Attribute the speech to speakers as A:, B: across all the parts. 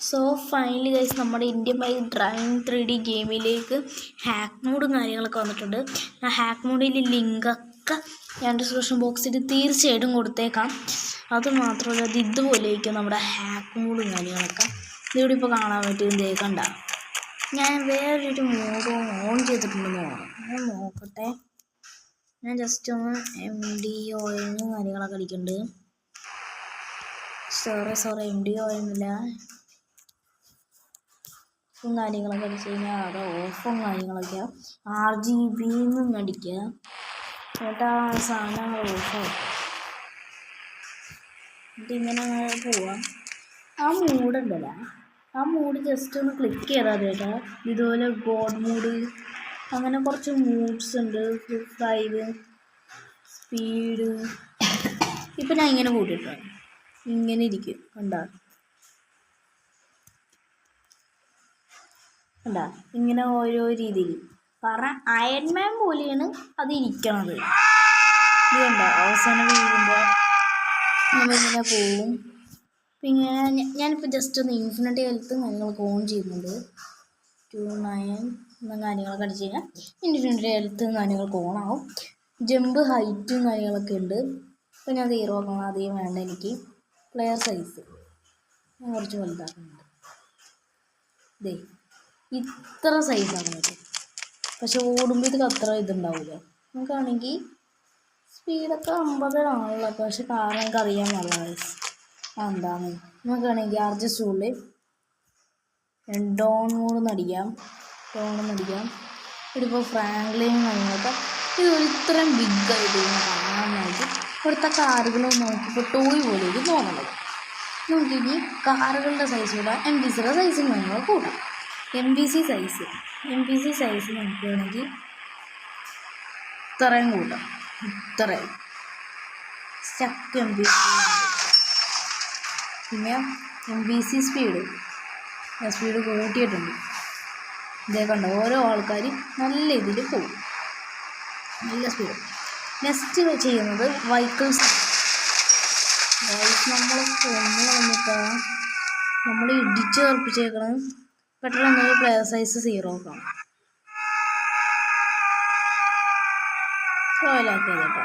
A: So finally guys നമ്മുടെ Indian bike driving 3D ഗെയിമിലേക്ക് hack മോഡും കാര്യങ്ങളൊക്കെ വന്നിട്ടുണ്ട്. ആ ഹാക്ക് മോഡിൻ്റെ ലിങ്കൊക്കെ ഞാൻ ഡിസ്ക്രിപ്ഷൻ ബോക്സിൽ തീർച്ചയായിട്ടും കൊടുത്തേക്കാം. അതുമാത്രമല്ല അത് ഇതുപോലെയൊക്കെ നമ്മുടെ ഹാക്ക് മോഡും കാര്യങ്ങളൊക്കെ ഇതിവിടെ ഇപ്പോൾ കാണാൻ പറ്റും. കണ്ട ഞാൻ വേറൊരു മോഡ് ഓൺ ചെയ്തിട്ടുണ്ടെന്ന് തോന്നുന്നു. ഞാൻ നോക്കട്ടെ. ഞാൻ ജസ്റ്റ് ഒന്ന് MDON കാര്യങ്ങളൊക്കെ അടിക്കുന്നുണ്ട്. സോറി MDON ഇല്ല കാര്യങ്ങളൊക്കെ അടിച്ചു കഴിഞ്ഞാൽ അത് ഓഫും കാര്യങ്ങളൊക്കെ RGB അടിക്കുക. എന്നിട്ട് ആ സാധനങ്ങൾ ഓഫാവും. എന്നിട്ട് ഇങ്ങനെ പോവാം. ആ മൂടുണ്ടല്ലോ, ആ മൂഡ് ജസ്റ്റ് ഒന്ന് ക്ലിക്ക് ചെയ്താൽ കേട്ടോ. ഇതുപോലെ ഗോഡ് മൂഡ് അങ്ങനെ കുറച്ച് മൂഡ്സ് ഉണ്ട്. ഫ്ലൈവ് സ്പീഡ് ഇപ്പം ഞാൻ ഇങ്ങനെ കൂട്ടിയിട്ടാണ് ഇങ്ങനെ ഇരിക്കും. കണ്ടാ ഇങ്ങനെ ഓരോ രീതിയിൽ. കാരണം അയൺമാൻ പോലെയാണ് അത് ഇരിക്കണത്. ഇത് കണ്ടോ അവസാനം വീഴുമ്പോൾ നമ്മളിങ്ങനെ പോവും. പിന്നെ ഞാനിപ്പോൾ ജസ്റ്റ് ഒന്ന് ഇൻഫിനിറ്റി ഹെൽത്ത് കാര്യങ്ങളൊക്കെ ഓൺ ചെയ്യുന്നുണ്ട്. 29 എന്ന കാര്യങ്ങളൊക്കെ അടിച്ച് കഴിഞ്ഞാൽ ഇൻഫിനിറ്റി ഹെൽത്തും കാര്യങ്ങളൊക്കെ ഓണാവും. ജമ്പ് ഹൈറ്റും കാര്യങ്ങളൊക്കെ ഉണ്ട്. അപ്പോൾ ഞാൻ 0 ആക്കണം. അധികം വേണ്ട എനിക്ക്. പ്ലെയർ സൈസ് ഞാൻ കുറച്ച് വലുതാക്കുന്നുണ്ട്. ഇത്ര സൈസാക്കാൻ പറ്റും. പക്ഷെ ഓടുമ്പോൾ ഇത് അത്ര ഇതുണ്ടാവില്ല. നമുക്കാണെങ്കിൽ സ്പീഡൊക്കെ 50 പക്ഷെ കാരണം നമുക്ക് അറിയാൻ പാടില്ല എന്താണ്. നമുക്കാണെങ്കിൽ അഡ്ജസ്റ്റ് ഉള്ളിൽ ഡോൺ മോഡ് അടിക്കാം. ഇതിപ്പോൾ ഫ്രാങ്ക്ലിൻ കാര്യങ്ങളൊക്കെ ഇത് ഇത്രയും ബിഗ്ഗായിട്ട് ഇങ്ങനെ കാണാനായിട്ട് ഇവിടുത്തെ കാറുകളും നോക്കിയപ്പോൾ ടോയ് പോലെ ഇത് തോന്നുന്നത്. നമുക്കിനി കാറുകളുടെ സൈസ് കൂടാം, MPCയുടെ സൈസും നമ്മൾ കൂടാം. MPC സൈസ് നമുക്ക് വേണമെങ്കിൽ ഇത്രയും കൂട്ടാം. ഇത്രയും സ്റ്റക്ക് MPC. പിന്നെ MPC സ്പീഡ് കൂട്ടിയിട്ടുണ്ട്. ഇതേ കണ്ടോ ഓരോ ആൾക്കാരും നല്ല ഇതിൽ പോകും, നല്ല സ്പീഡ്. നെക്സ്റ്റ് ചെയ്യുന്നത് വെഹിക്കിൾസ്. നമ്മൾ കൊന്നു വന്നിട്ട് നമ്മൾ ഇടിച്ച് തെറിപ്പിച്ചേക്കണം. പെട്ടെന്ന് പ്ലെയർ സൈസ് 0 ആക്കണം. കോയിലാക്കിയത് കേട്ടോ.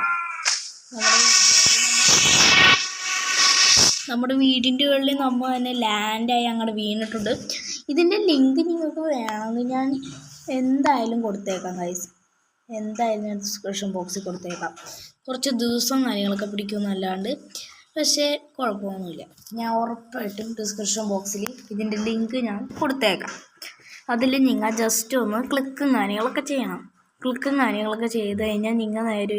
A: നമ്മുടെ വീടിൻ്റെ ഉള്ളിൽ നമ്മൾ തന്നെ ലാൻഡായി അങ്ങോട്ട് വീണിട്ടുണ്ട്. ഇതിൻ്റെ ലിങ്ക് നിങ്ങൾക്ക് വേണമെങ്കിൽ ഞാൻ എന്തായാലും കൊടുത്തേക്കാം ഗൈസ്. എന്തായാലും ഞാൻ ഡിസ്ക്രിപ്ഷൻ ബോക്സിൽ കൊടുത്തേക്കാം. കുറച്ച് ദിവസം കാര്യങ്ങളൊക്കെ പിടിക്കുമെന്നല്ലാണ്ട് പക്ഷേ കുഴപ്പമൊന്നുമില്ല. ഞാൻ ഉറപ്പായിട്ടും ഡിസ്ക്രിപ്ഷൻ ബോക്സിൽ ഇതിൻ്റെ ലിങ്ക് ഞാൻ കൊടുത്തേക്കാം. അതിൽ നിങ്ങൾ ജസ്റ്റ് ഒന്ന് ക്ലിക്കും കാര്യങ്ങളൊക്കെ ചെയ്യണം. ക്ലിക്കും കാര്യങ്ങളൊക്കെ ചെയ്ത് കഴിഞ്ഞാൽ നിങ്ങൾ നേരെ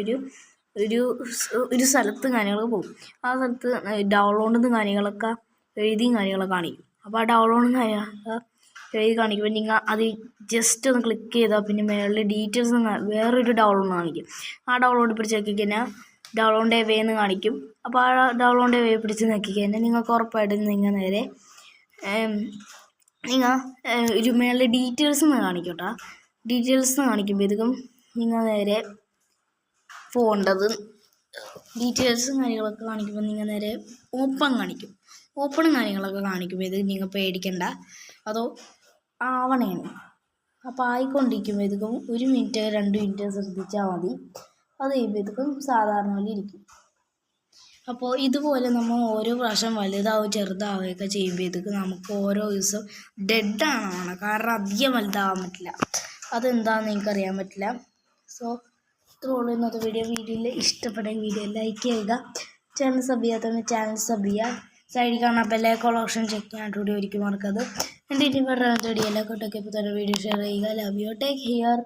A: ഒരു സ്ഥലത്ത് കാര്യങ്ങളൊക്കെ പോകും. ആ സ്ഥലത്ത് ഡൗൺലോഡ് കാര്യങ്ങളൊക്കെ എഴുതിയും കാര്യങ്ങളൊക്കെ കാണിക്കും. അപ്പോൾ ആ ഡൗൺലോഡ് കാര്യങ്ങളൊക്കെ എഴുതി കാണിക്കുമ്പോൾ നിങ്ങൾ അത് ജസ്റ്റ് ഒന്ന് ക്ലിക്ക് ചെയ്താൽ പിന്നെ മേളിൽ ഡീറ്റെയിൽസ് വേറൊരു ഡൗൺലോഡ് കാണിക്കും. ആ ഡൗൺലോഡ് പിടിച്ച് നോക്കി കഴിഞ്ഞാൽ ഡൗൺലോഡ് എവേന്ന് കാണിക്കും. അപ്പോൾ ആ ഡൗൺലോഡ് എവേ പിടിച്ച് നോക്കി കഴിഞ്ഞാൽ നിങ്ങൾക്ക് ഉറപ്പായിട്ടും നിങ്ങൾ നേരെ ഒരു മേളിൽ ഡീറ്റെയിൽസ് എന്ന് കാണിക്കും കേട്ടോ. ഡീറ്റെയിൽസ് കാണിക്കുമ്പോഴത്തേക്കും നിങ്ങൾ നേരെ പോകേണ്ടത് ഡീറ്റെയിൽസും കാര്യങ്ങളൊക്കെ കാണിക്കുമ്പോൾ നിങ്ങൾ നേരെ ഓപ്പണും കാര്യങ്ങളൊക്കെ കാണിക്കുമ്പോഴത്തേക്കും നിങ്ങൾ പേടിക്കണ്ട. അതോ ആവണേണ്. അപ്പോൾ ആയിക്കൊണ്ടിരിക്കുമ്പോഴത്തേക്കും 1 മിനിറ്റ് 2 മിനിറ്റ് ശ്രദ്ധിച്ചാൽ മതി. അത് കഴിയുമ്പോഴത്തേക്കും സാധാരണ പോലെ ഇരിക്കും. അപ്പോൾ ഇതുപോലെ നമ്മൾ ഓരോ പ്രാവശ്യം വലുതാവുകയും ചെറുതാവുകയൊക്കെ ചെയ്യുമ്പോഴത്തേക്ക് നമുക്ക് ഓരോ ദിവസം ഡെഡാണ്. കാരണം അധികം വലുതാവാൻ പറ്റില്ല. അതെന്താണെന്ന് എനിക്കറിയാൻ പറ്റില്ല. സോ ഇത്രയുള്ളൂ ഇന്നത്തെ വീഡിയോയിൽ ഇഷ്ടപ്പെട്ട വീഡിയോ ലൈക്ക് ചെയ്യുക. ചാനൽ സബ് ചെയ്യാത്തവന് ചാനൽ സബ് ചെയ്യുക. സൈഡിൽ കാണാൻ ബെല്ലൈക്കൺ ഓപ്ഷൻ ചെക്ക് ചെയ്യാനായിട്ട് വീഡിയോ ഒരിക്കലും മറക്കരുത്. എൻ്റെ വീഡിയോ എല്ലാ കൂട്ടൊക്കെ ഇപ്പോൾ തന്നെ വീഡിയോ ഷെയർ ചെയ്യുക. Love you, take care.